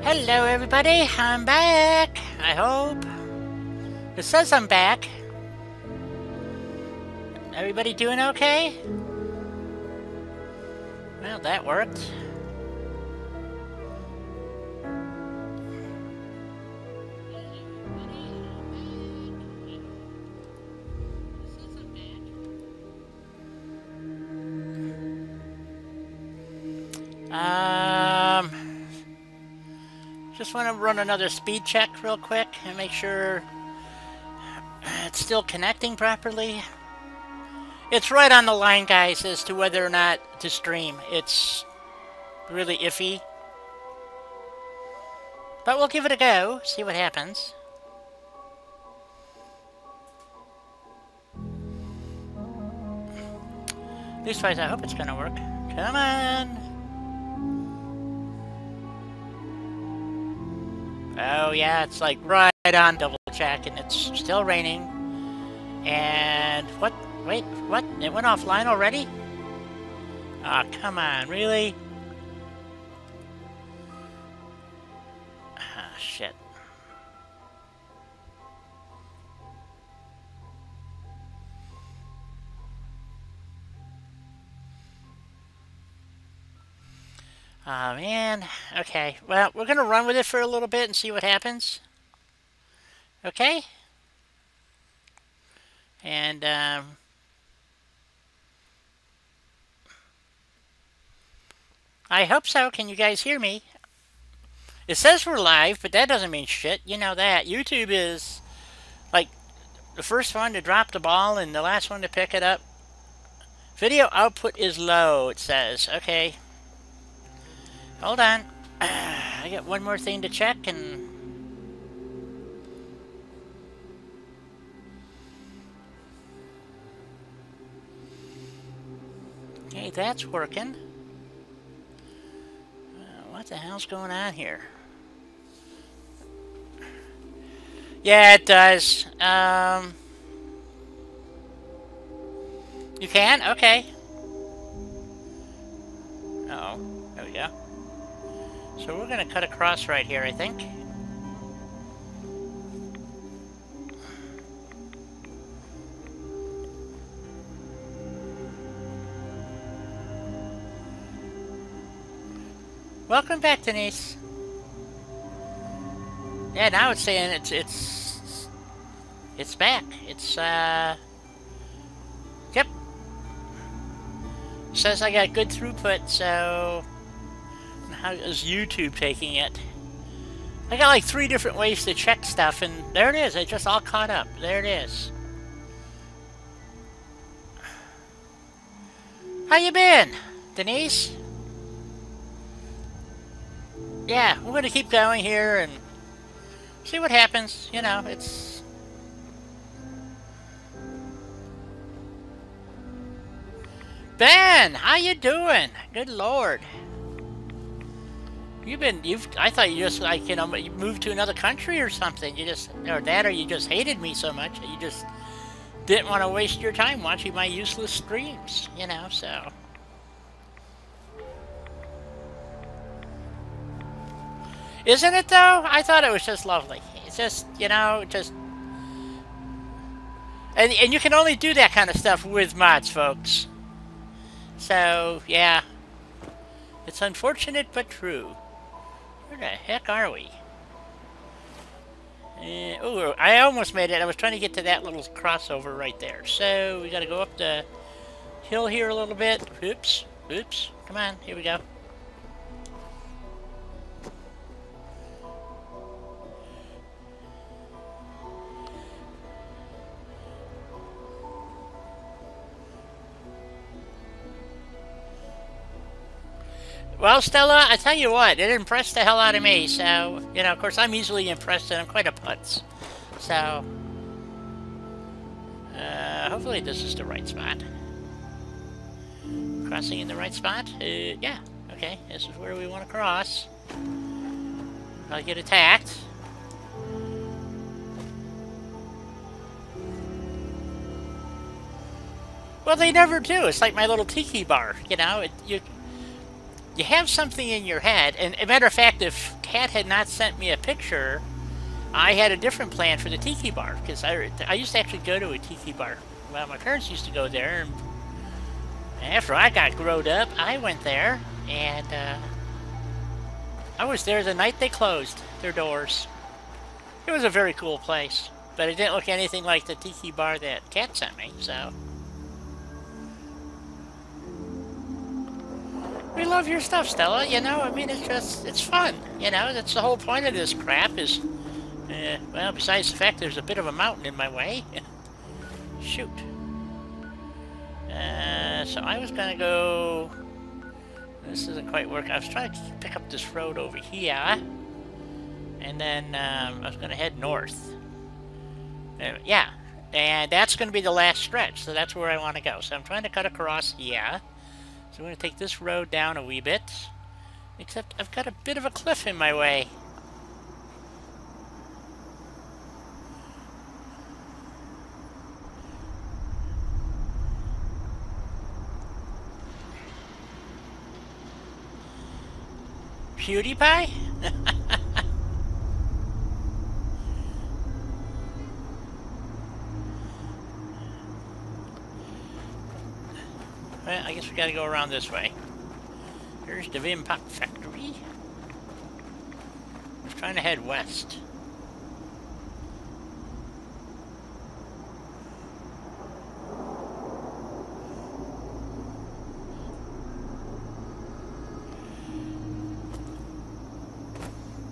Hello everybody, I'm back, I hope. It says I'm back. Everybody doing okay? Well, that worked. Just want to run another speed check real quick and make sure it's still connecting properly. It's right on the line, guys, as to whether or not to stream. It's really iffy. But we'll give it a go, see what happens. Leastwise, I hope it's gonna work. Come on! Oh yeah, it's like right on double check, and it's still raining. And what? Wait, what? It went offline already? Aw, oh, come on, really? Ah, shit. Oh, man. Okay. Well, we're going to run with it for a little bit and see what happens. Okay? And, I hope so. Can you guys hear me? It says we're live, but that doesn't mean shit. You know that. YouTube is, like, the first one to drop the ball and the last one to pick it up. Video output is low, it says. Okay. Hold on. I got one more thing to check and... Okay, that's working. What the hell's going on here? Yeah, it does. You can? Okay. Uh-oh. There we go. So we're going to cut across right here, I think. Welcome back, Denise. Yeah, now it's saying it's back. It's yep. Says I got good throughput, so how is YouTube taking it? I got like 3 different ways to check stuff, and there it is. It just all caught up. There it is. How you been, Denise? Yeah, we're gonna keep going here and see what happens. You know, it's... Ben, how you doing? Good Lord. I thought you just, like, you know, you moved to another country or something. You just, or you just hated me so much that you just didn't want to waste your time watching my useless streams, you know, so. Isn't it, though? I thought it was just lovely. It's just, you know, just... And you can only do that kind of stuff with mods, folks. So, yeah. It's unfortunate, but true. Where the heck are we? Oh, I almost made it. I was trying to get to that little crossover right there. So, we gotta go up the hill here a little bit. Oops. Oops. Come on. Here we go. Well, Stella, I tell you what, it impressed the hell out of me, so, you know, of course, I'm easily impressed, and I'm quite a putz. So, hopefully this is the right spot. Crossing in the right spot? Yeah, okay, this is where we want to cross. I'll get attacked. Well, they never do. It's like my little tiki bar, you know, you have something in your head, and a matter of fact, if Cat had not sent me a picture, I had a different plan for the tiki bar, because I used to actually go to a tiki bar. Well, my parents used to go there, and after I got growed up, I went there, and I was there the night they closed their doors. It was a very cool place, but it didn't look anything like the tiki bar that Cat sent me, so. We love your stuff, Stella, you know, I mean, it's fun, you know, that's the whole point of this crap is, well, besides the fact there's a bit of a mountain in my way. Shoot. So I was gonna go, this isn't quite working, I was trying to pick up this road over here. And then I was going to head north. Yeah, and that's going to be the last stretch, so that's where I want to go. So I'm trying to cut across here. So I'm going to take this road down a wee bit. Except I've got a bit of a cliff in my way. PewDiePie? Well, I guess we gotta go around this way. Here's the Vim Pop Factory. I was trying to head west.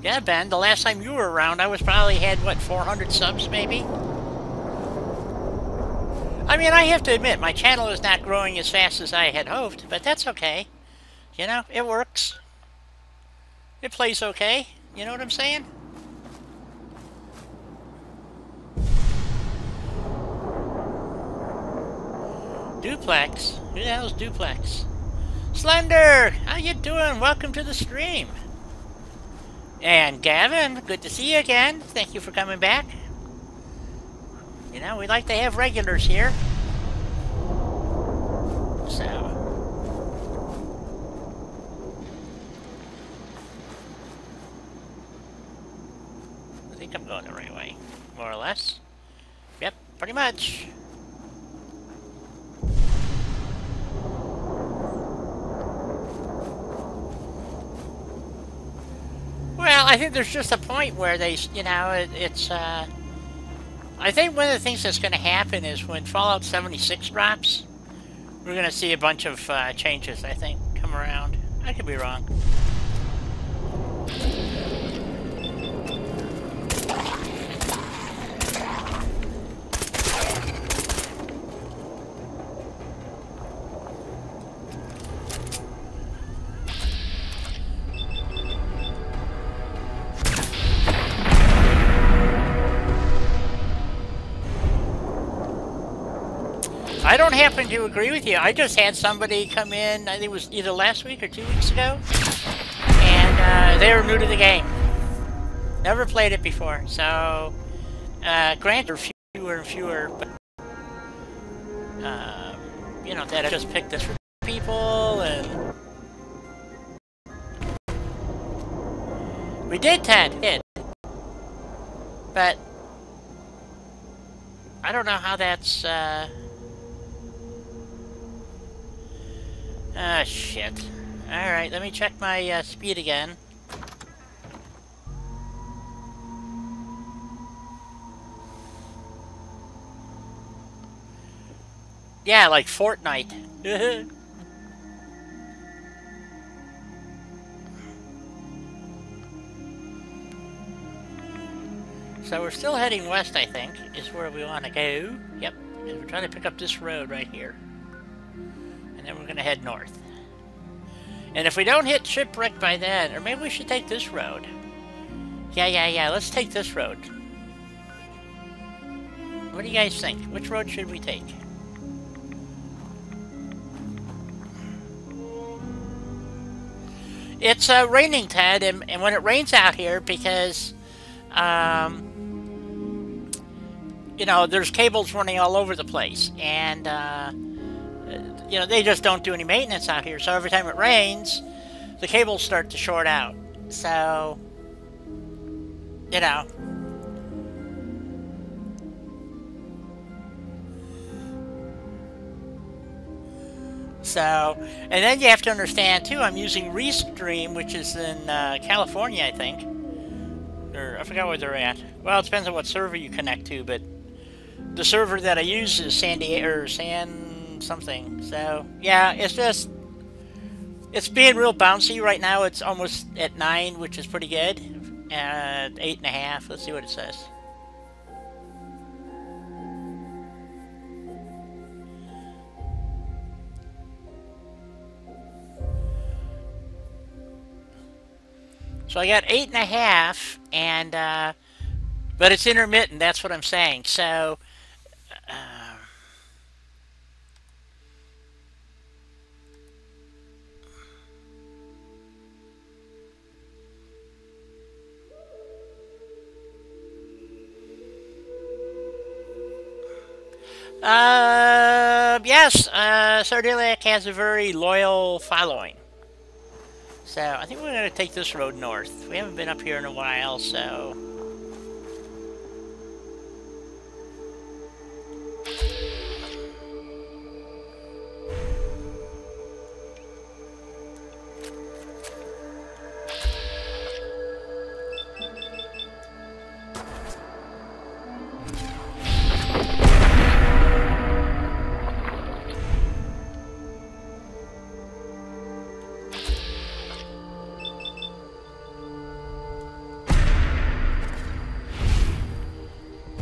Yeah, Ben, the last time you were around, I was probably had, what, 400 subs, maybe? I mean, I have to admit, my channel is not growing as fast as I had hoped, but that's okay. You know, it works. It plays okay. You know what I'm saying? Duplex? Who the hell's Duplex? Slender! How you doing? Welcome to the stream. And Gavin, good to see you again. Thank you for coming back. You know, we like to have regulars here. So. I think I'm going the right way. More or less. Yep, pretty much. Well, I think there's just a point where they, you know, I think one of the things that's going to happen is when Fallout 76 drops, we're going to see a bunch of changes, I think, come around. I could be wrong. I don't happen to agree with you. I just had somebody come in, I think it was either last week or 2 weeks ago, and they were new to the game. Never played it before, so granted, fewer and fewer, but you know, that I just picked this for people, and we did, Ted, did. But I don't know how that's ah, shit. Alright, let me check my speed again. Yeah, like Fortnite. So we're still heading west, I think, is where we want to go. Yep, and we're trying to pick up this road right here. And then we're going to head north. And if we don't hit Shipwreck by then, or maybe we should take this road. Yeah, let's take this road. What do you guys think? Which road should we take? It's raining, Ted, and when it rains out here, because, you know, there's cables running all over the place, and, you know, they just don't do any maintenance out here, so every time it rains, the cables start to short out. So, you know. So, and then you have to understand too, I'm using Restream, which is in California, I think. Or I forgot where they're at. Well, it depends on what server you connect to, but the server that I use is San Diego, or San something. So, yeah, it's being real bouncy right now. It's almost at 9, which is pretty good. At 8.5. Let's see what it says. So I got 8.5, and but it's intermittent. That's what I'm saying. So. Yes, Sardiliac has a very loyal following. So, I think we're going to take this road north. We haven't been up here in a while, so...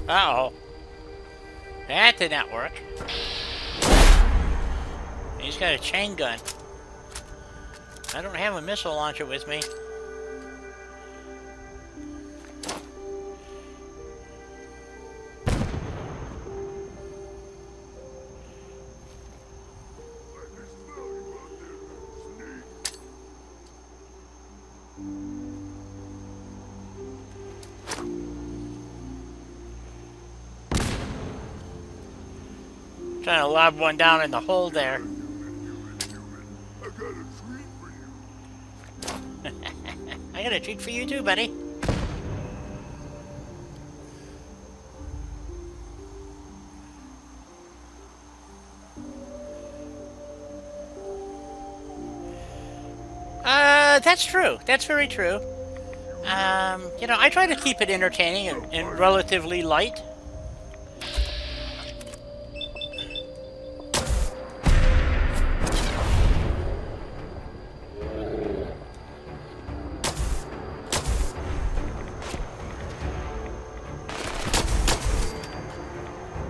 Uh-oh. That did not work. He's got a chain gun. I don't have a missile launcher with me. Trying to lob one down in the hole there. I got a treat for you too, buddy. That's true. That's very true. You know, I try to keep it entertaining and relatively light.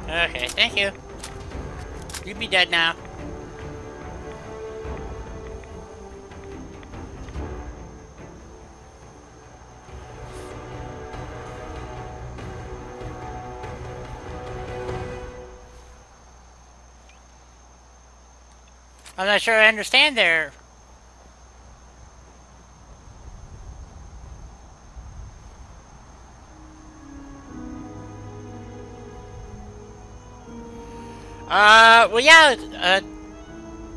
Okay, thank you. You'd be dead now. I'm not sure I understand there. Well, yeah,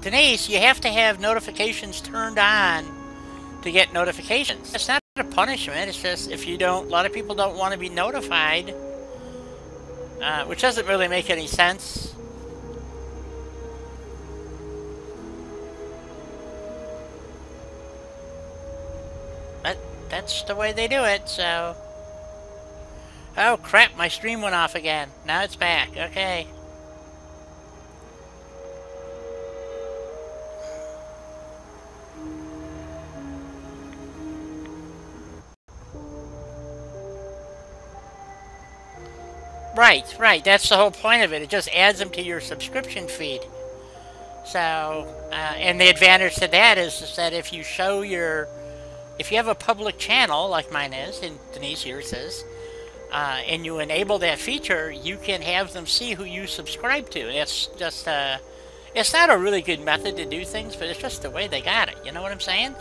Denise, you have to have notifications turned on to get notifications. It's not a punishment, it's just if you don't, a lot of people don't want to be notified, which doesn't really make any sense. But that's the way they do it, so... Oh crap, my stream went off again. Now it's back, okay. Right, that's the whole point of it. It just adds them to your subscription feed. So, and the advantage to that is that if you show your, if you have a public channel, like mine is, and Denise here says, and you enable that feature, you can have them see who you subscribe to. It's just, it's not a really good method to do things, but it's just the way they got it. You know what I'm saying?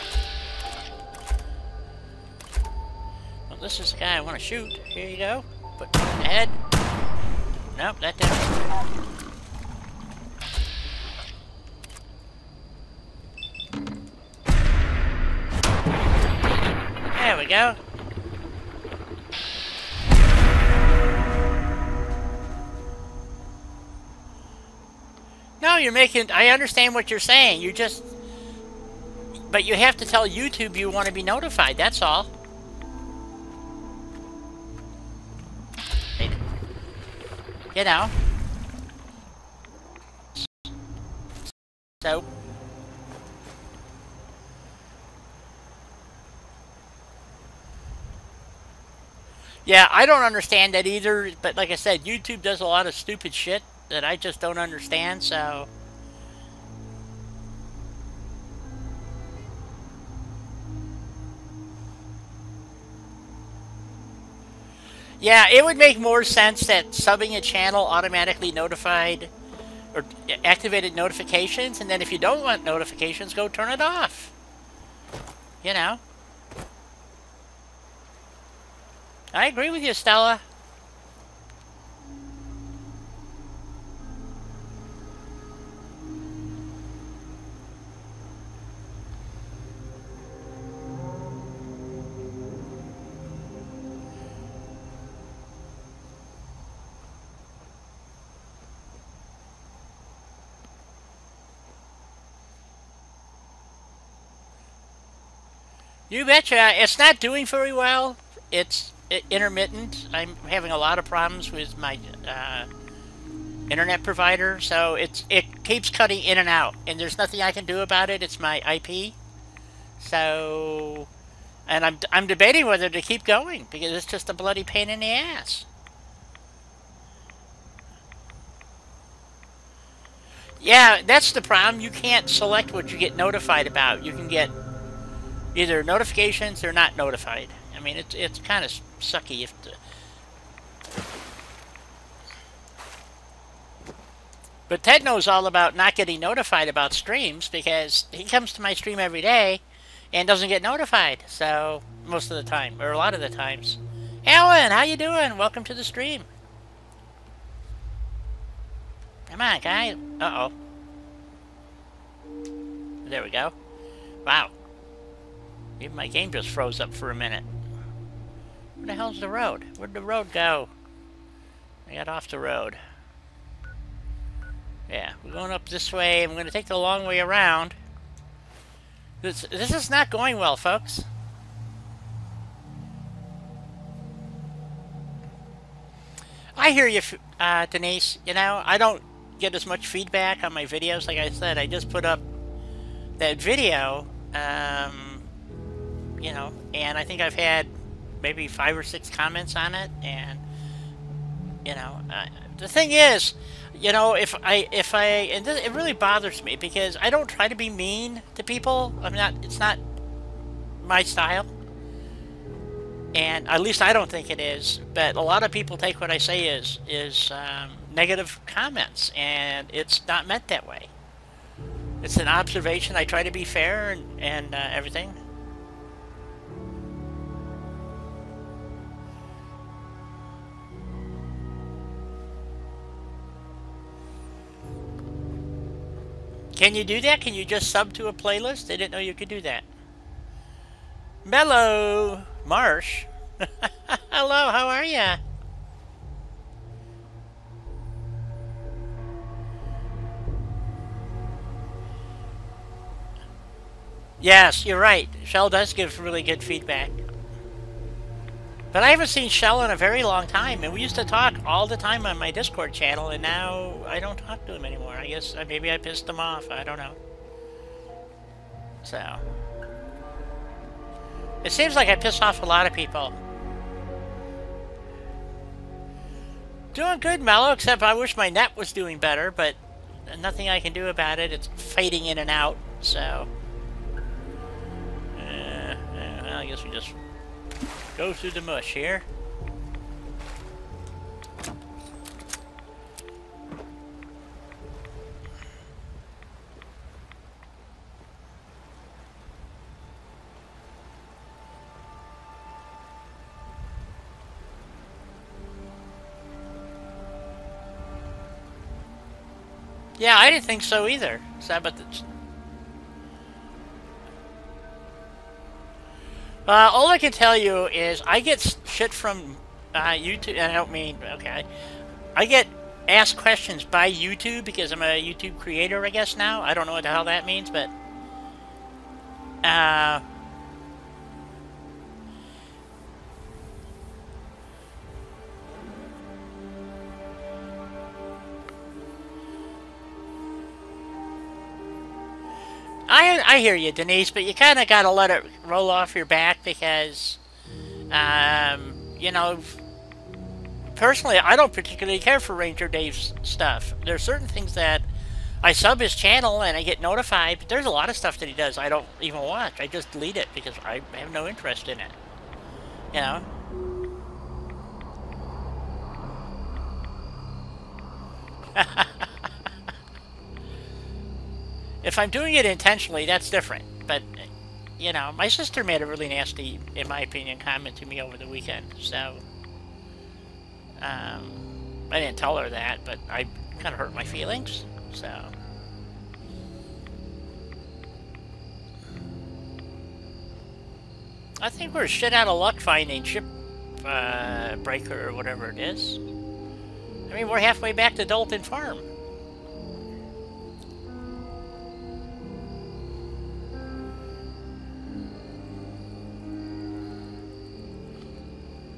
Well, this is the guy I want to shoot. Here you go. Put him in the head. Nope, that didn't. There we go. No, you're making... I understand what you're saying. You just... But you have to tell YouTube you want to be notified. That's all. You know. So... Yeah, I don't understand that either, but like I said, YouTube does a lot of stupid shit that I just don't understand, so... Yeah, it would make more sense that subbing a channel automatically notified or activated notifications, and then if you don't want notifications, go turn it off. You know? I agree with you, Stella. You betcha. It's not doing very well. It's intermittent. I'm having a lot of problems with my internet provider, so it keeps cutting in and out, and there's nothing I can do about it. It's my IP. So, and I'm debating whether to keep going because it's just a bloody pain in the ass. Yeah, that's the problem. You can't select what you get notified about. You can get either notifications or not notified. I mean, it's kind of sucky if the... But Ted knows all about not getting notified about streams because he comes to my stream every day and doesn't get notified. So, most of the time, or a lot of the times. Alan, how you doing? Welcome to the stream. Come on, guy. Uh-oh. There we go. Wow. Even my game just froze up for a minute. Where the hell's the road? Where'd the road go? I got off the road. Yeah, we're going up this way. I'm going to take the long way around. This is not going well, folks. I hear you, Denise. You know, I don't get as much feedback on my videos. Like I said, I just put up that video, you know, and I think I've had maybe 5 or 6 comments on it. And, you know, the thing is, you know, if I, and this, it really bothers me because I don't try to be mean to people. It's not my style. And at least I don't think it is. But a lot of people take what I say is negative comments, and it's not meant that way. It's an observation. I try to be fair and everything. Can you do that? Can you just sub to a playlist? I didn't know you could do that. Mellow Marsh. Hello, how are ya? Yes, you're right. Shell does give really good feedback. But I haven't seen Shell in a very long time, and we used to talk all the time on my Discord channel, and now I don't talk to him anymore. I guess maybe I pissed him off. I don't know. So... it seems like I piss off a lot of people. Doing good, Mellow, except I wish my net was doing better, but nothing I can do about it. It's fading in and out, so... well, I guess we just go through the mush here. Yeah, I didn't think so either. But all I can tell you is I get shit from YouTube, and I don't mean, okay, I get asked questions by YouTube because I'm a YouTube creator, I guess now. I don't know what the hell that means, but uh, I hear you, Denise, but you kind of got to let it roll off your back because, you know, personally, I don't particularly care for Ranger Dave's stuff. There's certain things that I sub his channel and I get notified, but there's a lot of stuff that he does I don't even watch. I just delete it because I have no interest in it. You know? If I'm doing it intentionally, that's different. But, you know, my sister made a really nasty, in my opinion, comment to me over the weekend. So, I didn't tell her that, but I kind of hurt my feelings. So, I think we're shit out of luck finding ship breaker or whatever it is. I mean, we're halfway back to Dalton Farm.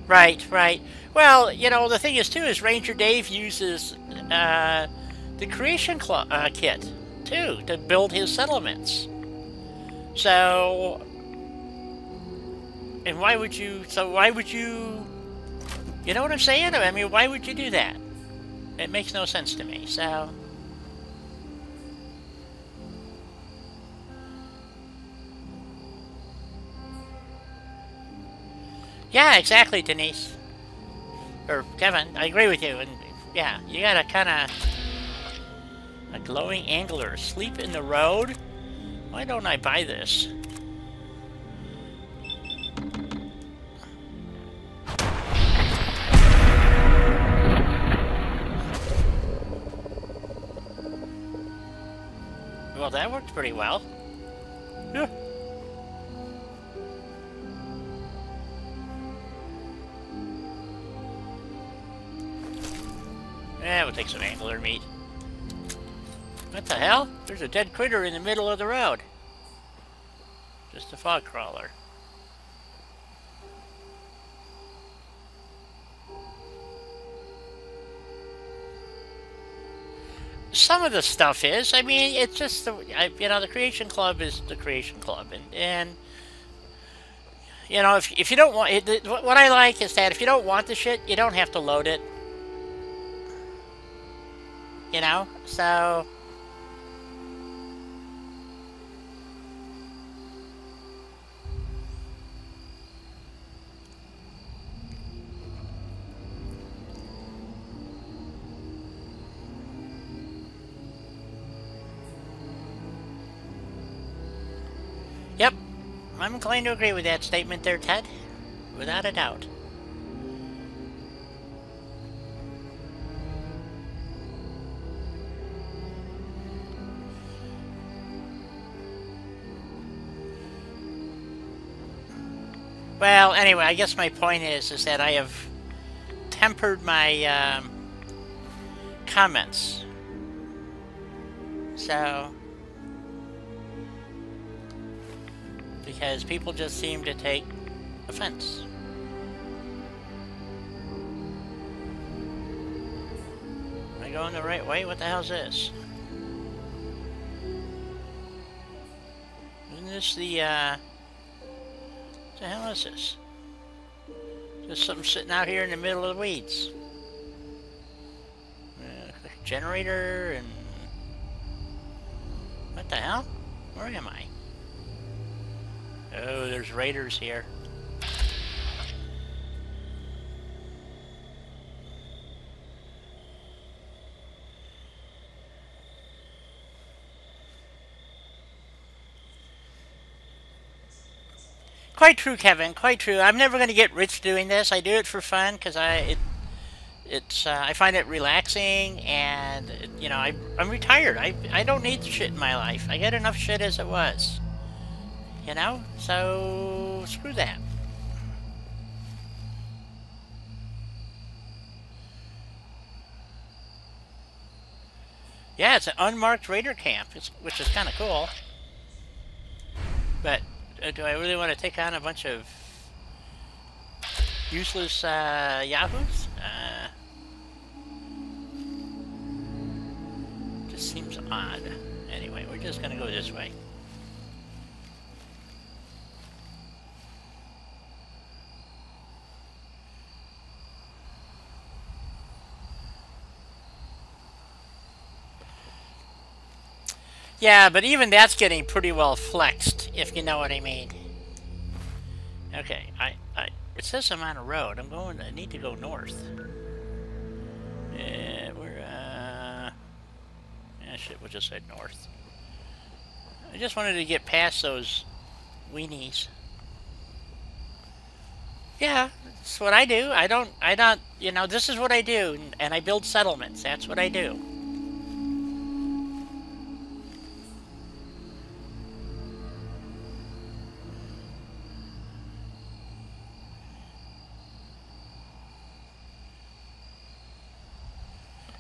Right, right. Well, you know, the thing is, too, is Ranger Dave uses the Creation Kit, too, to build his settlements. So, and why would you, you know what I'm saying? I mean, why would you do that? It makes no sense to me, so. Yeah, exactly, Denise. Or Kevin, I agree with you, and yeah, you gotta kinda... A glowing angler, sleep in the road? Why don't I buy this? Well, that worked pretty well. Yeah. Yeah, we'll take some angler meat. What the hell? There's a dead critter in the middle of the road. Just a fog crawler. Some of the stuff is. I mean, it's just the, you know, the Creation Club is the Creation Club, and you know, if you don't want it, what I like is that if you don't want the shit, you don't have to load it. You know, so. Yep, I'm inclined to agree with that statement there, Ted. Without a doubt. Well, anyway, I guess my point is that I have tempered my comments. So, because people just seem to take offense. Am I going the right way? What the hell's this? Isn't this the, what the hell is this? Just something sitting out here in the middle of the weeds. Generator and... What the hell? Where am I? Oh, there's raiders here. Quite true, Kevin. Quite true. I'm never going to get rich doing this. I do it for fun because I find it relaxing, and you know, I'm retired. I don't need shit in my life. I get enough shit as it was. You know, so screw that. Yeah, it's an unmarked raider camp, which is kind of cool. But do I really want to take on a bunch of useless yahoos? Just seems odd. Anyway, we're just gonna go this way. Yeah, but even that's getting pretty well flexed, if you know what I mean. Okay, it says I'm on a road. I need to go north. Shit, we'll just head north. I just wanted to get past those weenies. Yeah, that's what I do. I don't, you know, this is what I do, and I build settlements. That's what I do.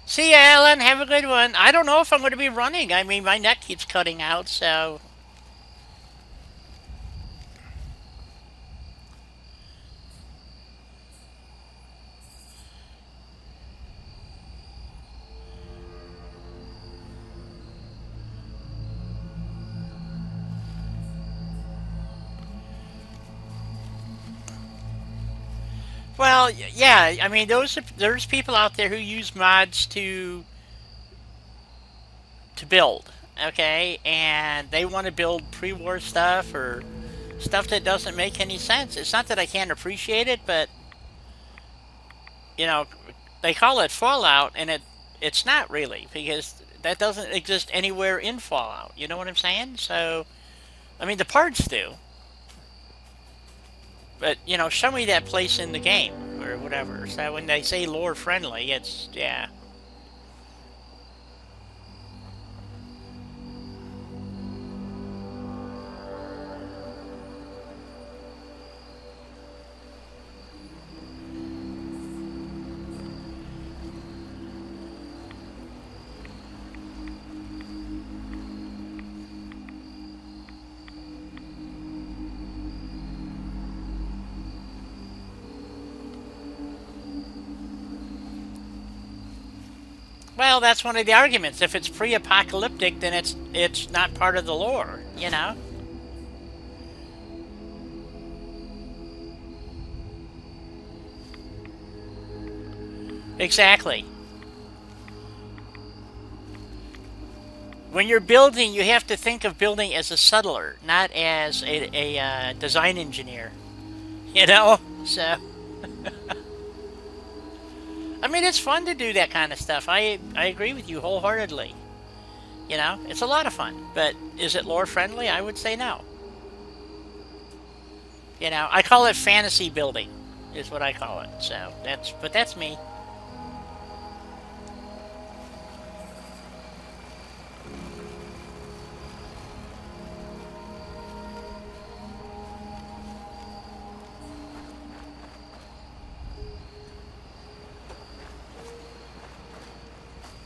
See ya, Alan. Have a good one. I don't know if I'm going to be running. I mean, my neck keeps cutting out, so... Well, yeah, I mean, there's people out there who use mods to build, okay? And they want to build pre-war stuff or stuff that doesn't make any sense. It's not that I can't appreciate it, but, you know, they call it Fallout, and it's not really, because that doesn't exist anywhere in Fallout. You know what I'm saying? So, I mean, the parts do. But, you know, show me that place in the game, or whatever. So when they say lore friendly, it's, yeah. Well, that's one of the arguments. If it's pre-apocalyptic, then it's not part of the lore, you know? Exactly. When you're building, you have to think of building as a settler, not as a design engineer. You know? So... I mean, it's fun to do that kind of stuff. I agree with you wholeheartedly. You know, it's a lot of fun. But is it lore friendly? I would say no. You know, I call it fantasy building, is what I call it. So that's me.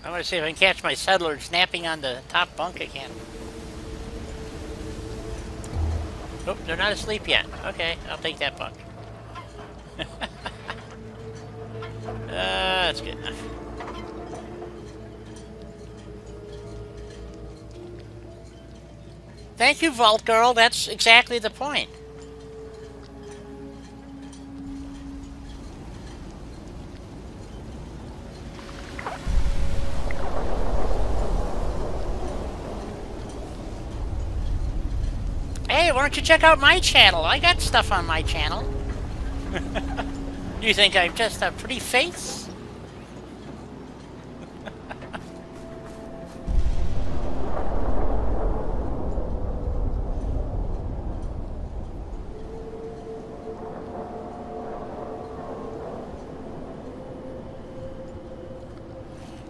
I want to see if I can catch my settlers napping on the top bunk again. Oh, they're not asleep yet. Okay, I'll take that bunk. That's good enough. Thank you, Vault Girl. That's exactly the point. Hey, why don't you check out my channel? I got stuff on my channel. You think I'm just a pretty face?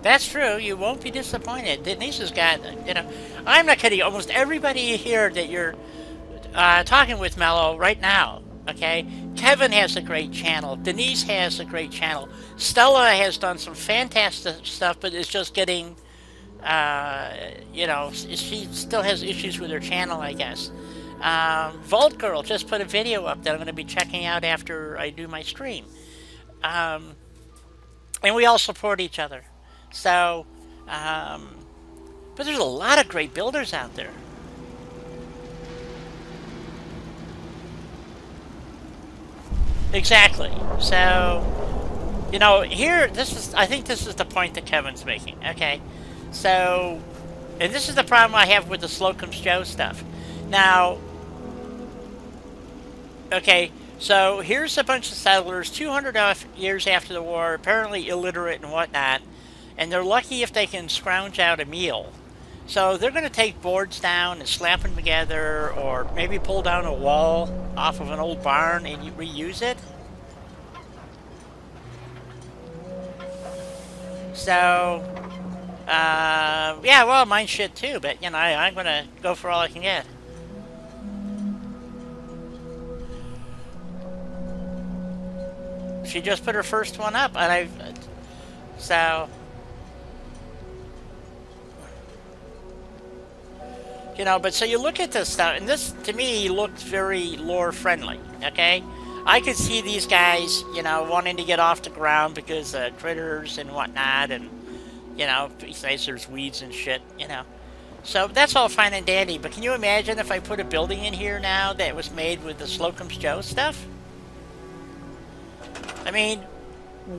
That's true. You won't be disappointed. Denise has got, you know, I'm not kidding. Almost everybody here that you're talking with, Mello, right now, okay? Kevin has a great channel. Denise has a great channel. Stella has done some fantastic stuff, but is just getting You know, she still has issues with her channel, I guess. Vault Girl just put a video up that I'm going to be checking out after I do my stream. And we all support each other. So, but there's a lot of great builders out there. Exactly. So, you know, here, I think this is the point that Kevin's making. Okay. So, and this is the problem I have with the Slocum's Joe stuff. Now, okay, so here's a bunch of settlers, 200 years after the war, apparently illiterate and whatnot, and they're lucky if they can scrounge out a meal. So they're going to take boards down and slap them together, or maybe pull down a wall off of an old barn and reuse it. So, yeah, well, mine's shit too, but, you know, I'm going to go for all I can get. She just put her first one up, and so, you know, but so you look at this stuff, and this, to me, looked very lore-friendly, okay? I could see these guys, you know, wanting to get off the ground because critters and whatnot, and, you know, besides there's weeds and shit, you know. So that's all fine and dandy, but can you imagine if I put a building in here now that was made with the Slocum's Joe stuff? I mean,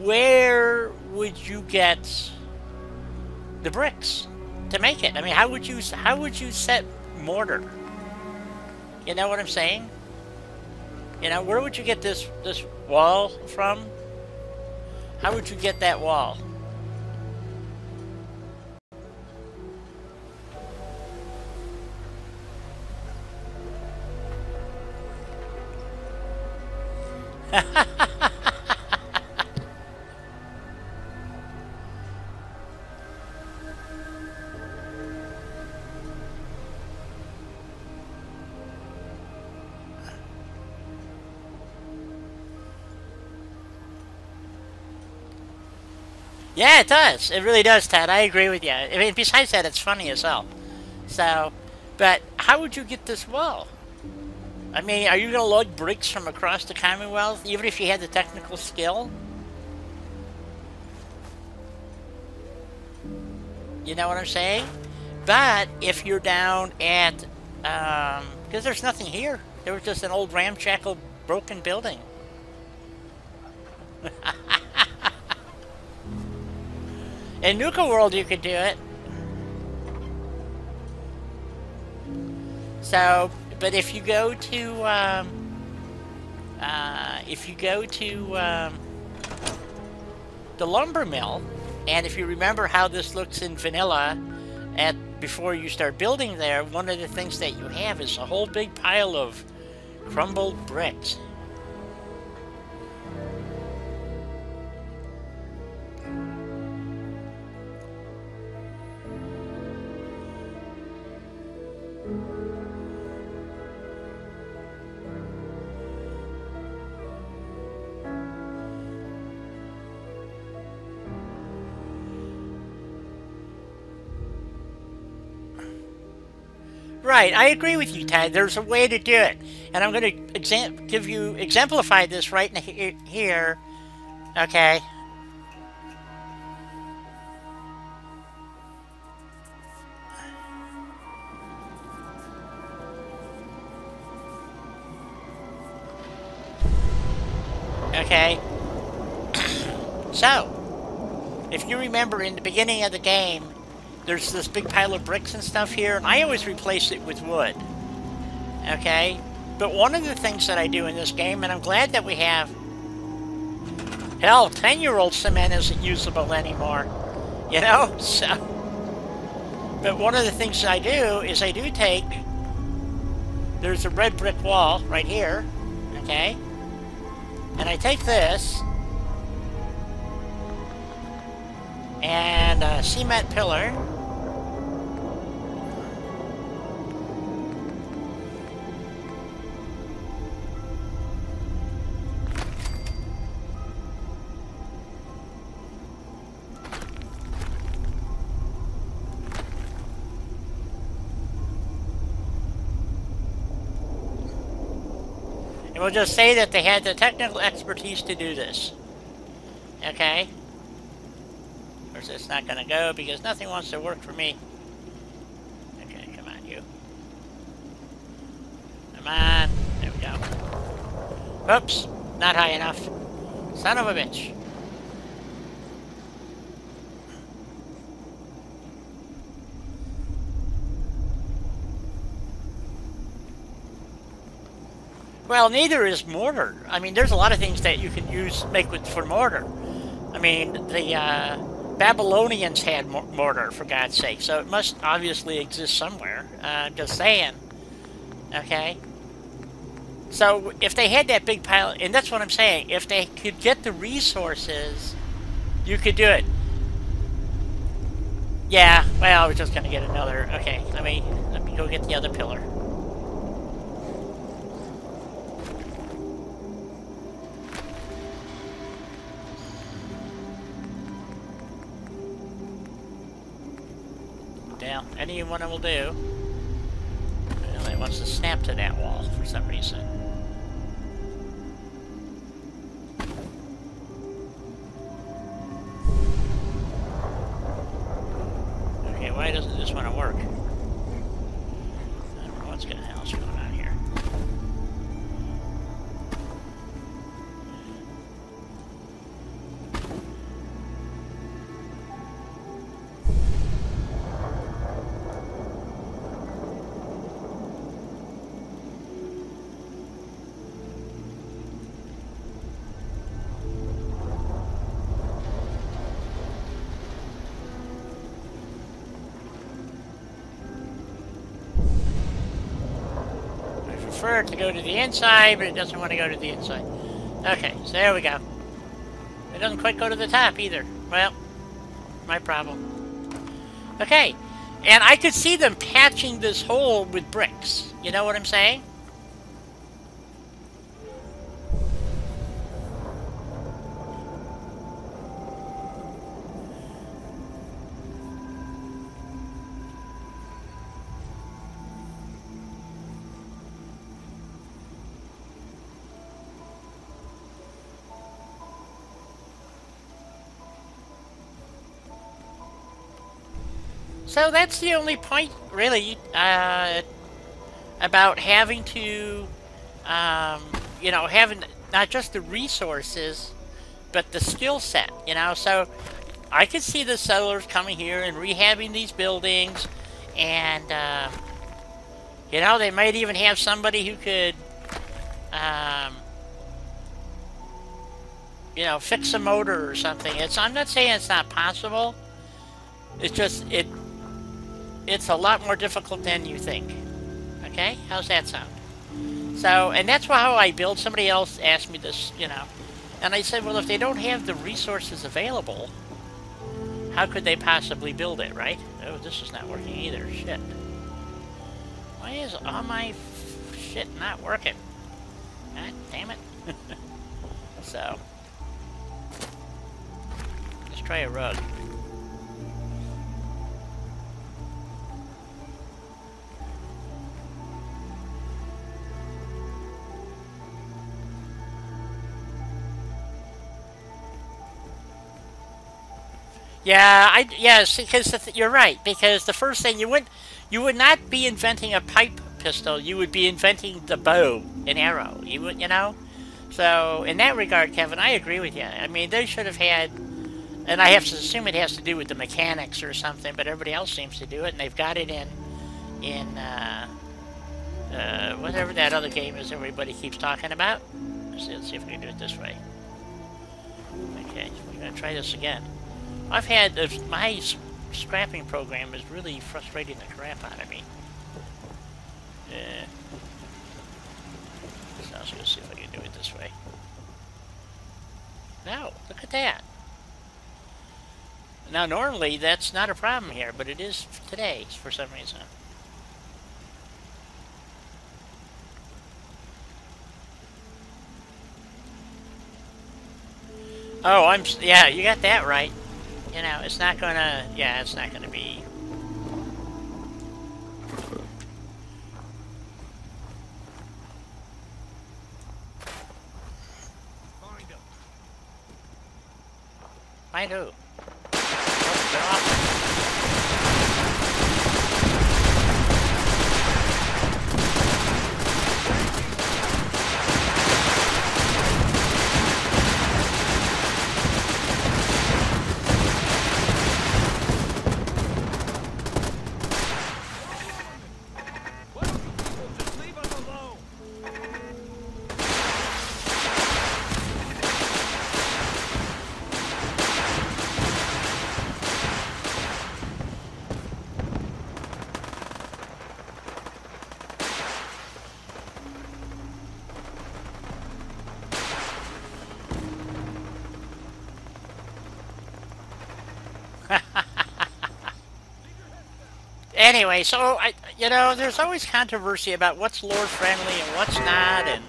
where would you get the bricks to make it? I mean, how would you set mortar? You know what I'm saying? You know, where would you get this wall from? How would you get that wall? Yeah, it does. It really does, Ted. I agree with you. I mean, besides that, it's funny as hell. So, but how would you get this wall? I mean, are you going to lug bricks from across the Commonwealth, even if you had the technical skill? You know what I'm saying? But if you're down at, because there's nothing here. There was just an old ramshackle broken building. In Nuka World, you could do it. So, but if you go to, the lumber mill, and if you remember how this looks in vanilla, before you start building there, one of the things that you have is a whole big pile of crumbled bricks. Right, I agree with you, Ted. There's a way to do it, and I'm going to exemplify this right here. Okay. Okay. So, if you remember in the beginning of the game, there's this big pile of bricks and stuff here, and I always replace it with wood. Okay? But one of the things that I do in this game, and I'm glad that we have... Hell, 10-year-old cement isn't usable anymore. You know? So... But one of the things I do is I do take... There's a red brick wall right here. Okay? And I take this... and a cement pillar. We'll just say that they had the technical expertise to do this. Okay? Of course, it's not going to go because nothing wants to work for me. Okay, come on, you. Come on. There we go. Oops. Not high enough. Son of a bitch. Well, neither is mortar. I mean, there's a lot of things that you can make for mortar. I mean, the Babylonians had mortar, for God's sake, so it must obviously exist somewhere. Just saying. Okay? So, if they had that big pile, and that's what I'm saying, if they could get the resources, you could do it. Yeah, well, we're just gonna get another, okay, let me go get the other pillar. Down, any one will do. Well, it wants to snap to that wall for some reason. Okay, why doesn't this want to work? I don't know what's going on here. Prefer to go to the inside, but it doesn't want to go to the inside. Okay, so there we go. It doesn't quite go to the top either. Well, my problem. Okay, and I could see them patching this hole with bricks. You know what I'm saying? So that's the only point, really, about having to, you know, having not just the resources, but the skill set, you know. So I could see the settlers coming here and rehabbing these buildings, and, you know, they might even have somebody who could, you know, fix a motor or something. I'm not saying it's not possible. It's just, it's a lot more difficult than you think. Okay? How's that sound? So, and that's how I build. Somebody else asked me this, you know. And I said, well, if they don't have the resources available, how could they possibly build it, right? Oh, this is not working either. Shit. Why is all my shit not working? God damn it. So, let's try a rug. Yeah, yes, because you're right. Because the first thing you would not be inventing a pipe pistol. You would be inventing the bow and arrow. You would, you know. So in that regard, Kevin, I agree with you. I mean, they should have had, and I have to assume it has to do with the mechanics or something. But everybody else seems to do it, and they've got it in whatever that other game is everybody keeps talking about. Let's see if we can do it this way. Okay, we're gonna try this again. I've had my scrapping program is really frustrating the crap out of me. So I was going to see if I can do it this way. No, look at that. Now normally that's not a problem here, but it is today for some reason. Oh, yeah, you got that right. You know, it's not gonna, yeah, it's not gonna be. Find who? Oh, they're off. Anyway, so there's always controversy about what's lore friendly and what's not, and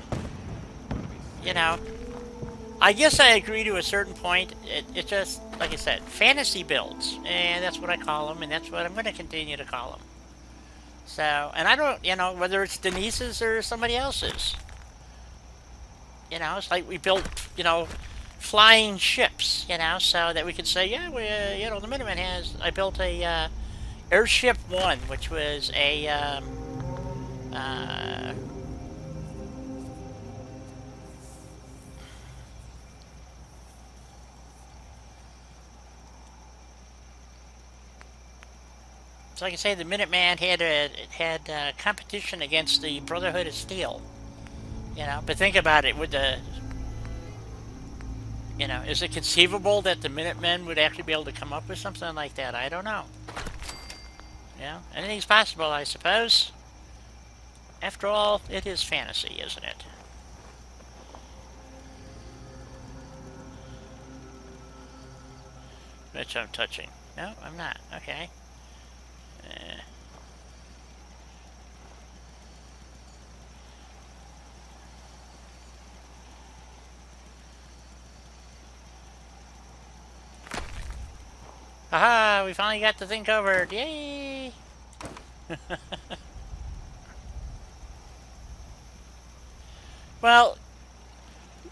I guess I agree to a certain point. It's just like I said, fantasy builds, and that's what I call them, and that's what I'm going to continue to call them. So, and I don't, whether it's Denise's or somebody else's. It's like we built, flying ships, so that we could say, yeah, the Minuteman has. I built a. Airship 1, which was a, so like I say, the Minuteman had competition against the Brotherhood of Steel, but think about it, with the, is it conceivable that the Minutemen would actually be able to come up with something like that? I don't know. Anything's possible, I suppose. After all, it is fantasy, isn't it? Which I'm touching. No, I'm not. Okay. Aha! We finally got the thing covered. Yay! Well,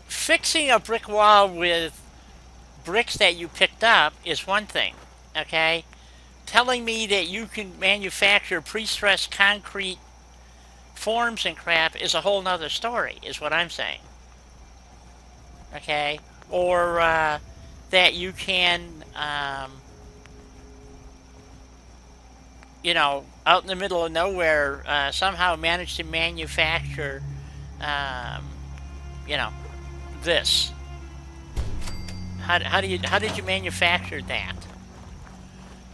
fixing a brick wall with bricks that you picked up is one thing, okay? Telling me that you can manufacture pre-stressed concrete forms and crap is a whole nother story, is what I'm saying. Okay? Or that you can, out in the middle of nowhere, somehow manage to manufacture, this. How did you manufacture that?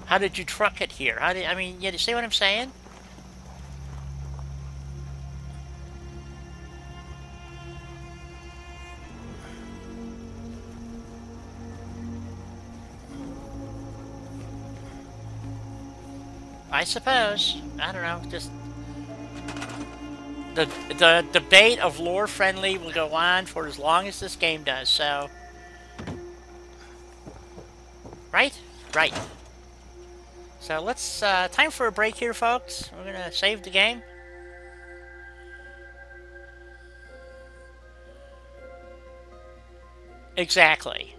How did you truck it here? You see what I'm saying? I suppose. I don't know. Just the debate of lore friendly will go on for as long as this game does. So, right. So let's time for a break here, folks. We're gonna save the game. Exactly.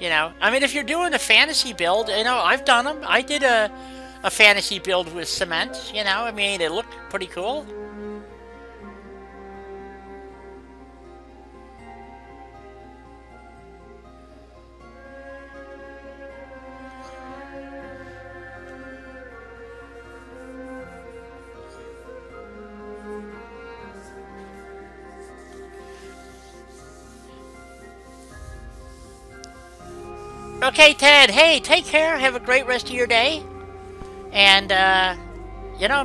If you're doing a fantasy build, I've done them. I did a fantasy build with cement, it looked pretty cool. Okay, Ted, hey, take care. Have a great rest of your day. And,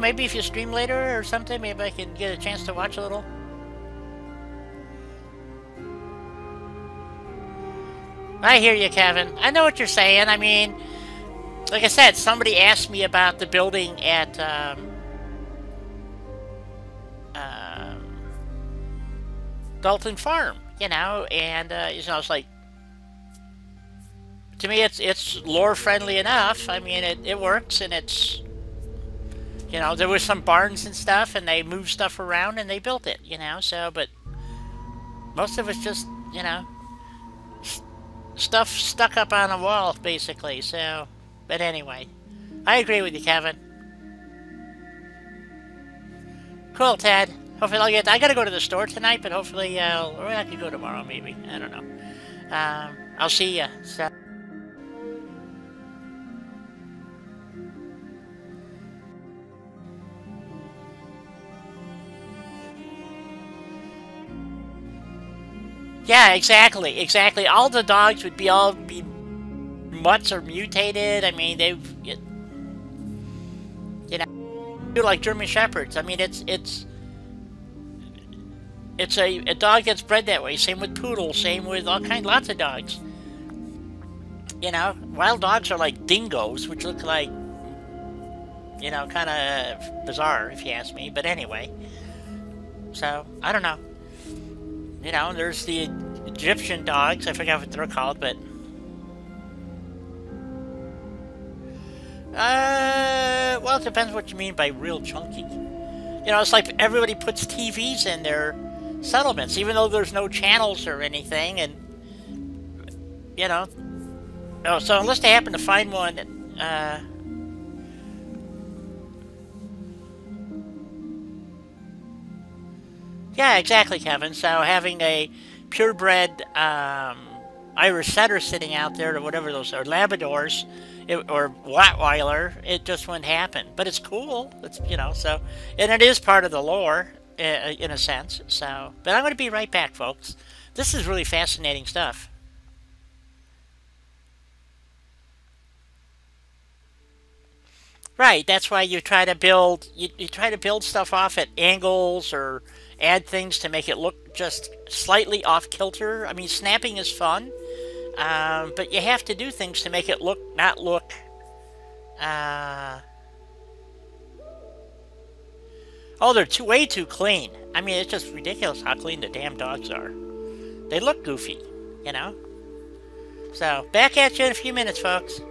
maybe if you stream later or something, maybe I can get a chance to watch a little. I hear you, Kevin. I know what you're saying. Like I said, somebody asked me about the building at, Dalton Farm, and, it's like, to me, it's lore friendly enough. It works, and it's, there was some barns and stuff, and they moved stuff around, and they built it, so, but most of it's just, stuff stuck up on a wall, basically. So, but anyway, I agree with you, Kevin. Cool, Ted. Hopefully I'll get. I gotta go to the store tonight, but hopefully, or I could go tomorrow, maybe. I don't know. I'll see ya. So. Yeah, exactly, exactly. All the dogs would be mutts or mutated. I mean, you know, like German shepherds. I mean, it's a dog that's bred that way. Same with poodles. Same with lots of dogs. You know, wild dogs are like dingoes, which look like, kind of bizarre if you ask me. But anyway, so I don't know. You know, there's the Egyptian dogs. I forgot what they're called, but well, it depends what you mean by real chunky. You know, it's like everybody puts TVs in their settlements, even though there's no channels or anything, and you know. Oh, so unless they happen to find one, yeah, exactly, Kevin. So having a purebred Irish setter sitting out there, or whatever those are, Labradors, or Rottweiler, it just wouldn't happen. But it's cool. It's so, and it is part of the lore in a sense. So, but I'm going to be right back, folks. This is really fascinating stuff. Right. That's why you try to build stuff off at angles or add things to make it look just slightly off kilter. I mean, snapping is fun, but you have to do things to make it not look. Uh, oh, they're way too clean. I mean, it's just ridiculous how clean the damn dogs are. They look goofy, you know. So back at you in a few minutes, folks.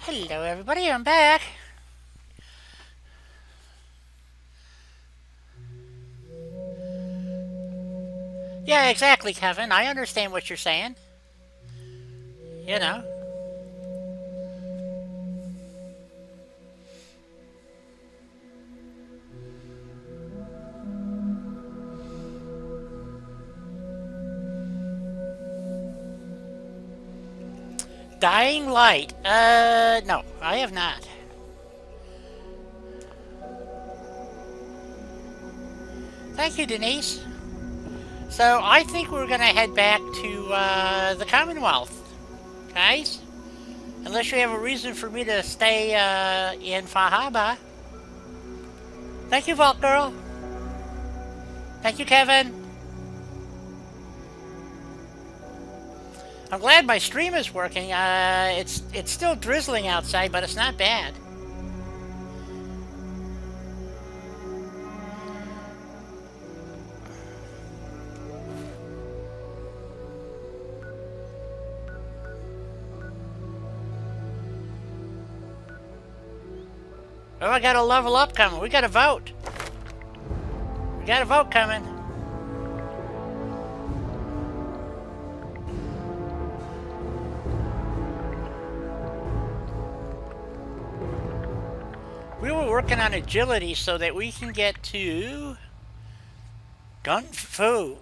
Hello, everybody. I'm back. Yeah, exactly, Kevin. I understand what you're saying. You know. Dying Light. No, I have not. Thank you, Denise. So I think we're gonna head back to the Commonwealth, guys. Unless you have a reason for me to stay in Far Harbor. Thank you, Vault Girl. Thank you, Kevin. I'm glad my stream is working. It's still drizzling outside, but it's not bad. Oh, I got a level up coming. We got a vote. We got a vote coming. We were working on agility so that we can get to Gun-Fu.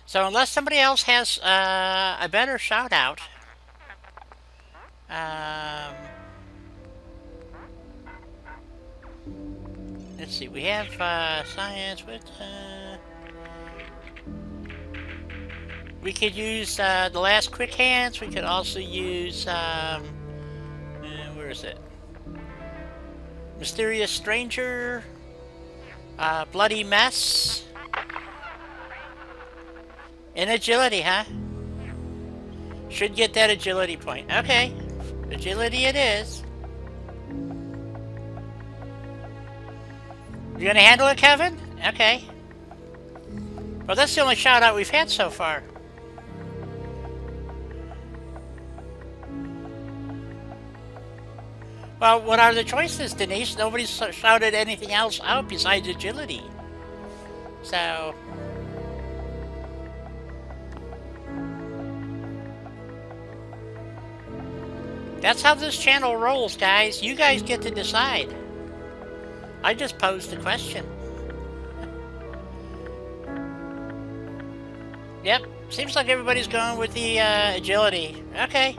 So unless somebody else has a better shout out, let's see. We have science with. We could use the last quick hands. We could also use where is it? Mysterious Stranger, Bloody Mess, and agility, huh? Should get that agility point. Okay, agility it is. You gonna handle it, Kevin? Okay. Well, that's the only shout out we've had so far. Well, what are the choices, Denise? Nobody's shouted anything else out besides agility. So... that's how this channel rolls, guys. You guys get to decide. I just posed the question. Yep, seems like everybody's going with the agility. Okay.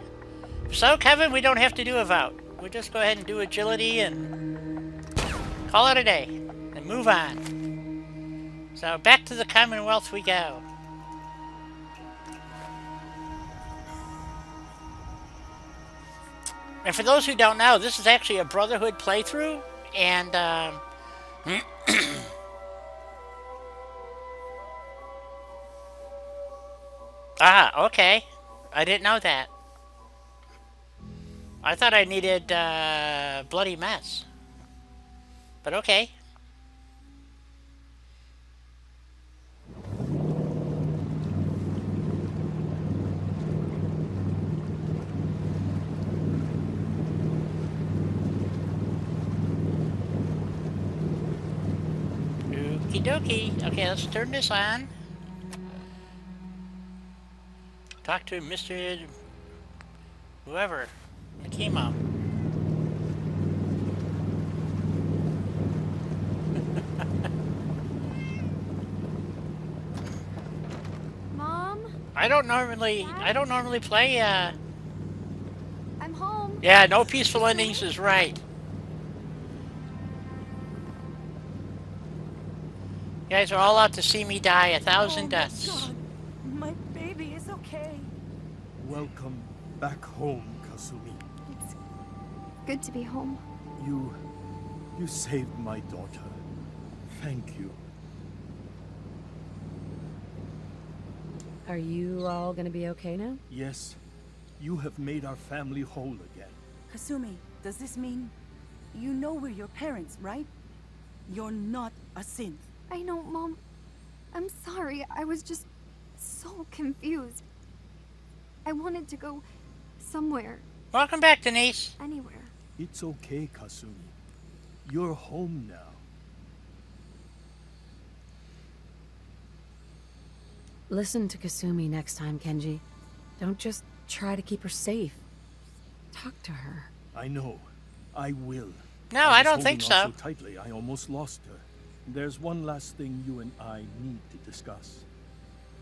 So, Kevin, we don't have to do a vote. We'll just go ahead and do agility and call it a day and move on. So back to the Commonwealth we go. And for those who don't know, this is actually a Brotherhood playthrough, and ah, okay. I didn't know that. I thought I needed Bloody Mess. But okay. Okie dokie. Okay, let's turn this on. Talk to Mr. whoever. Chemo. Mom? I don't normally play I'm home. yeah, no peaceful endings is right. You guys are all out to see me die 1,000 deaths. God. My baby is okay. Welcome back home, Kasumi. It's good to be home. You saved my daughter. Thank you. Are you all gonna be okay now? Yes, you have made our family whole again. Kasumi, does this mean you know we're your parents, right? You're not a synth. I know, Mom. I'm sorry. I was just so confused. I wanted to go somewhere, Welcome back, Denise. anywhere. It's okay, Kasumi. You're home now. Listen to Kasumi next time, Kenji. Don't just try to keep her safe. Talk to her. I know. I will. No, I don't think was holding so. on so tightly, I almost lost her. There's one last thing you and I need to discuss.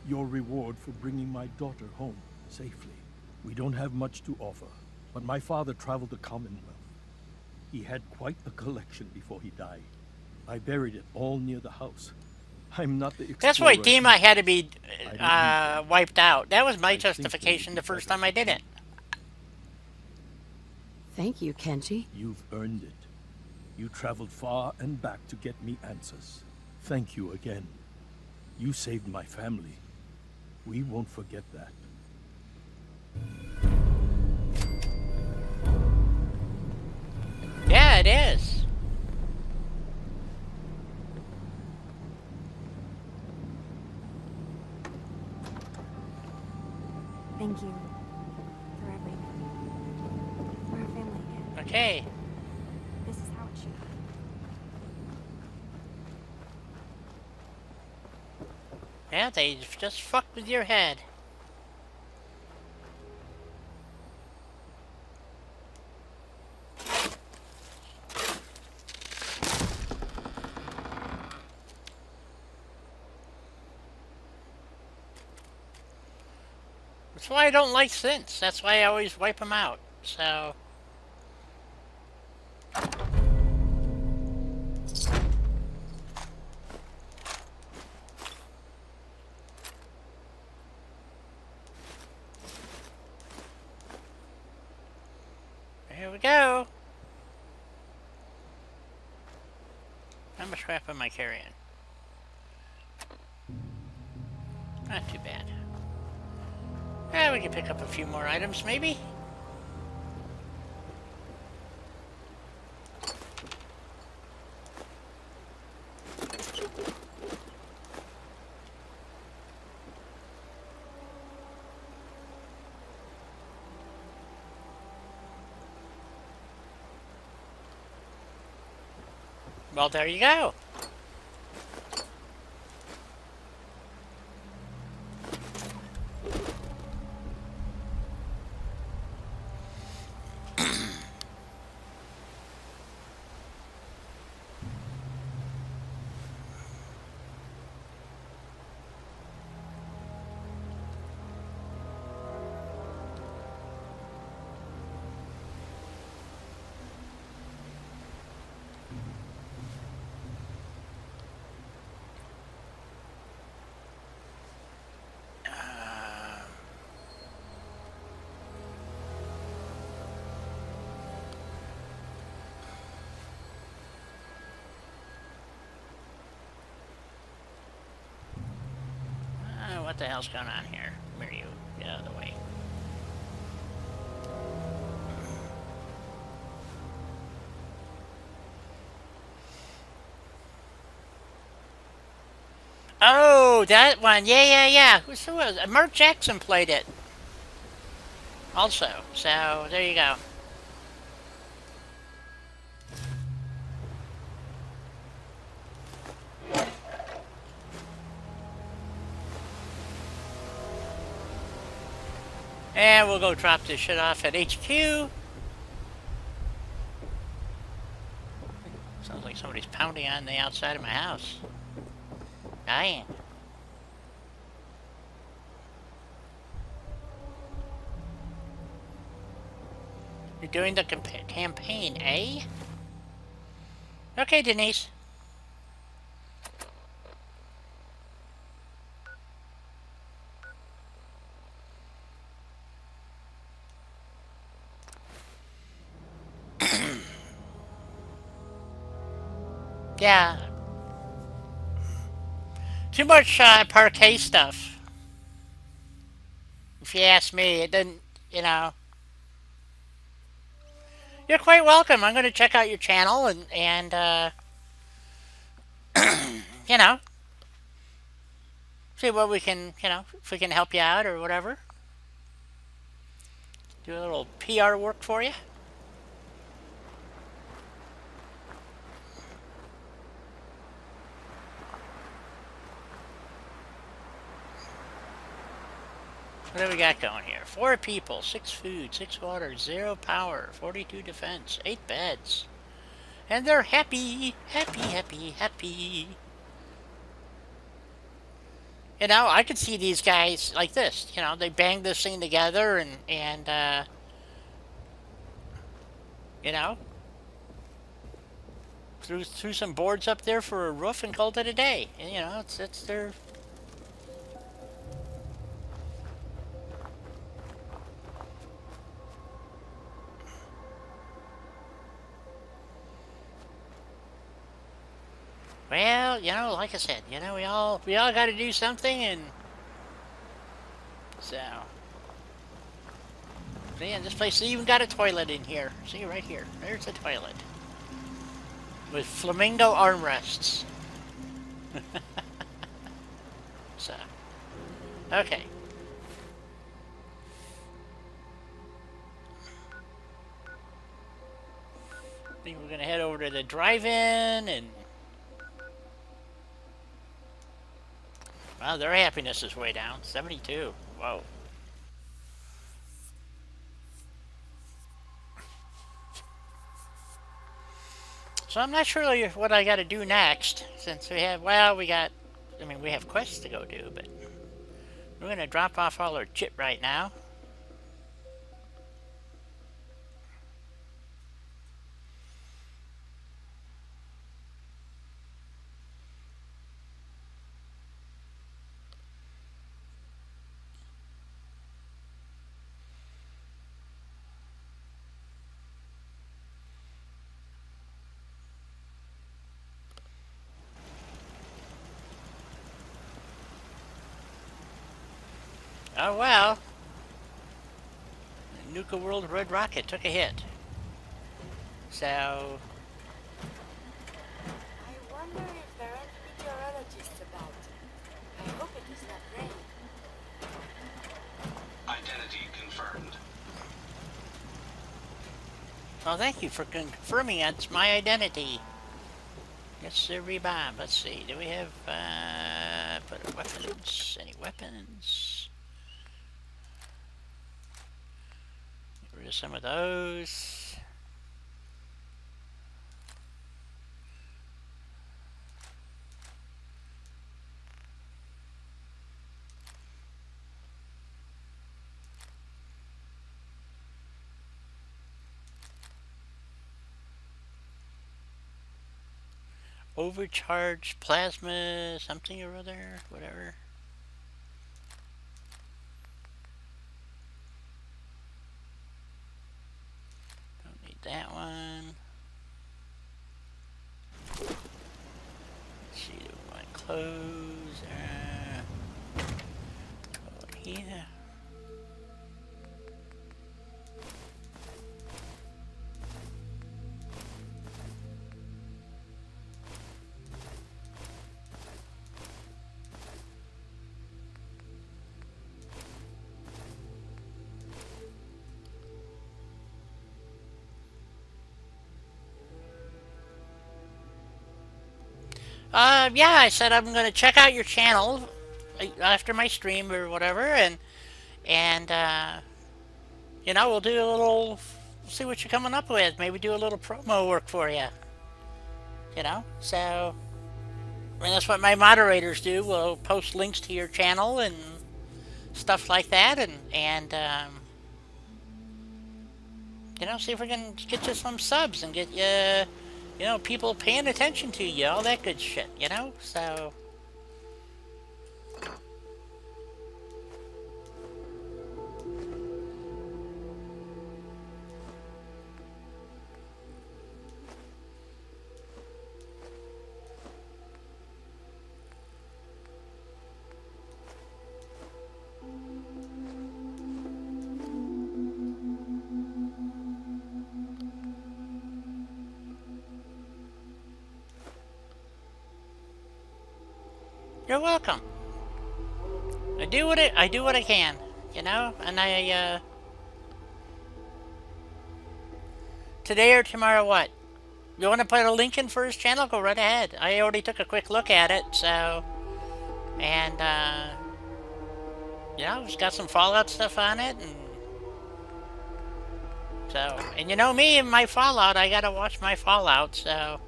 Your reward for bringing my daughter home safely. We don't have much to offer, but my father traveled the Commonwealth. He had quite a collection before he died. I buried it all near the house. I'm not the explorer. That's why Dima had to be I wiped out. That was my think justification the first time I did it. Thank you, Kenji. You've earned it. You traveled far and back to get me answers. Thank you again. You saved my family. We won't forget that. Yeah, it is. Thank you for everything. We're a family again. Okay. This is how it should be. Yeah, they just fucked with your head. That's why I don't like synths. That's why I always wipe them out. So... Here we go. How much crap am I carrying? Not too bad. Yeah, we can pick up a few more items, maybe? Well, there you go. What the hell's going on here? Where are you? Get out of the way. Oh, that one. Yeah. Who was it? Mark Jackson played it. Also. So, there you go. And we'll go drop this shit off at HQ. Sounds like somebody's pounding on the outside of my house. Dying. You're doing the campaign, eh? Okay, Denise. Yeah. Too much parquet stuff. If you ask me, it didn't, you know. You're quite welcome. I'm going to check out your channel and you know, see what we can, you know, if we can help you out or whatever. Do a little PR work for you. What do we got going here? 4 people, 6 food, 6 water, 0 power, 42 defense, 8 beds. And they're happy, happy, happy, happy. You know, I could see these guys like this. You know, they bang this thing together and you know, threw some boards up there for a roof and called it a day. And, you know, it's their... Well, you know, like I said, you know, we all got to do something, and so. Man, this place even got a toilet in here. See, right here. There's a toilet with flamingo armrests. So, okay. I think we're gonna head over to the drive-in and. Wow, their happiness is way down. 72. Whoa. So I'm not sure what I got to do next, since we have, well, we have quests to go do, but we're going to drop off all our chit right now. Oh well. Nuka World Red Rocket took a hit. So. I wonder if there are meteorologists about. I hope it is not rain. Identity confirmed. Well, thank you for confirming it's my identity. Yes, sir, Bob. Let's see. Do we have put weapons? Any weapons? Get rid of some of those. Overcharged plasma, something or other, whatever. Don't need that one. Let's see, do we want clothes? Go here. Yeah, I said I'm gonna check out your channel after my stream or whatever, and you know, we'll do a little, see what you're coming up with. Maybe do a little promo work for you. You know, so I mean, that's what my moderators do. We'll post links to your channel and stuff like that, and you know, see if we can get you some subs and get you. You know, people paying attention to you, all that good shit, you know? So... You're welcome. I do what I can, you know, and Today or tomorrow what? You want to put a link in for his channel? Go right ahead. I already took a quick look at it, so... And, yeah, it's got some Fallout stuff on it, and... So, and you know me and my Fallout, I gotta watch my Fallout, so...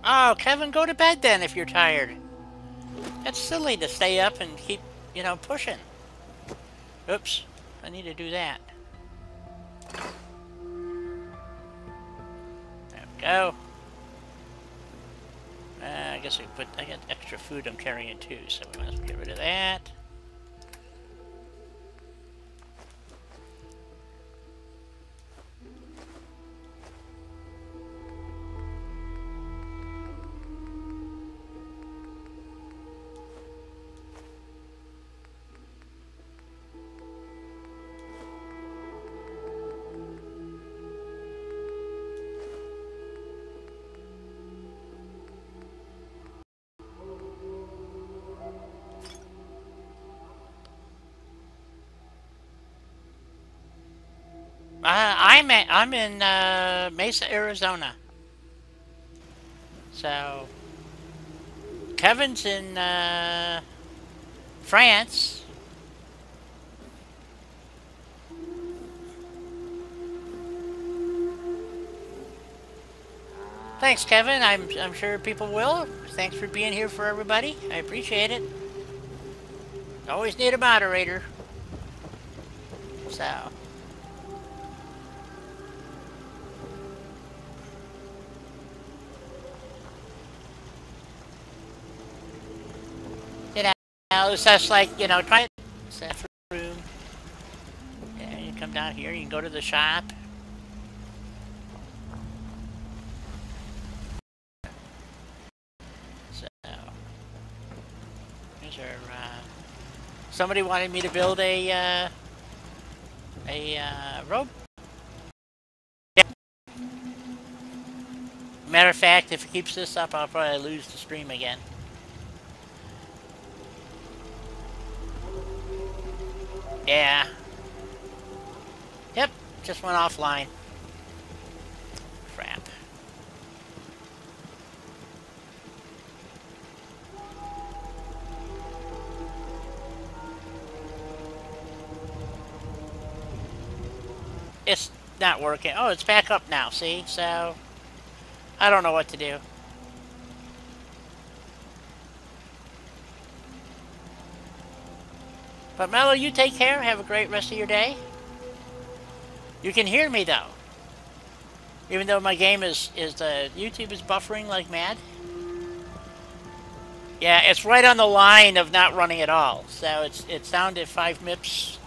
Oh, Kevin, go to bed then if you're tired. That's silly to stay up and keep, you know, pushing. Oops, I need to do that. There we go. I guess I got extra food I'm carrying too, so we might as well get rid of that. I'm in Mesa, Arizona. So Kevin's in France. Thanks, Kevin. I'm sure people will. Thanks for being here for everybody. I appreciate it. Always need a moderator. So. You know, it's just like, you know, try it. Set room. Yeah, you come down here, you can go to the shop. So, here's our, somebody wanted me to build a road. Yeah. Matter of fact, if it keeps this up, I'll probably lose the stream again. Yeah. Yep, just went offline. Crap. It's not working. Oh, it's back up now, see? So, I don't know what to do. But Mello, you take care. Have a great rest of your day. You can hear me though, even though my game YouTube is buffering like mad. Yeah, it's right on the line of not running at all. So it's down to 5 MIPS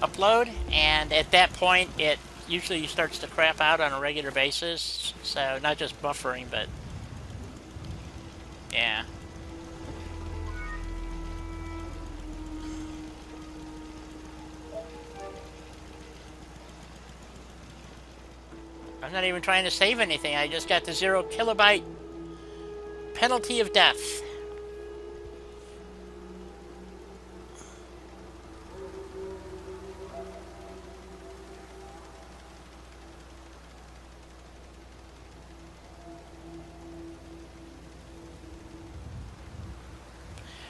upload, and at that point it usually starts to crap out on a regular basis. So not just buffering, but yeah. I'm not even trying to save anything. I just got the 0 kilobyte penalty of death.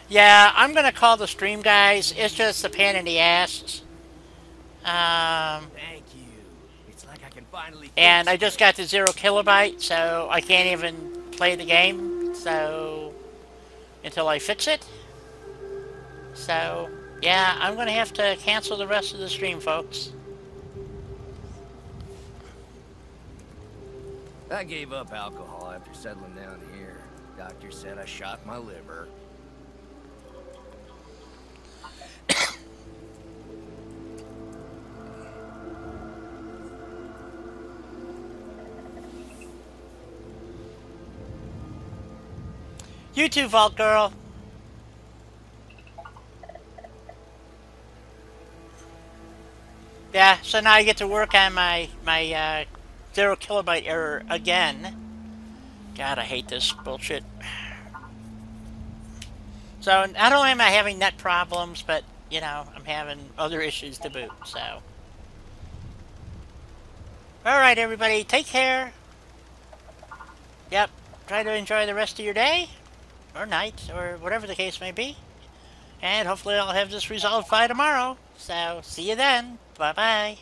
Yeah, I'm gonna call the stream, guys. It's just a pain in the ass. Thank you. It's like I can finally. And I just got the 0 kilobyte, so I can't even play the game. So until I fix it. So yeah, I'm gonna have to cancel the rest of the stream, folks. I gave up alcohol after settling down here. Doctor said I shot my liver. You too, Vault Girl. Yeah, so now I get to work on my 0 kilobyte error again. God, I hate this bullshit. So, not only am I having net problems, but, you know, I'm having other issues to boot, so. Alright, everybody, take care. Yep, try to enjoy the rest of your day, or night, or whatever the case may be. And hopefully I'll have this resolved by tomorrow. So, see you then. Bye-bye.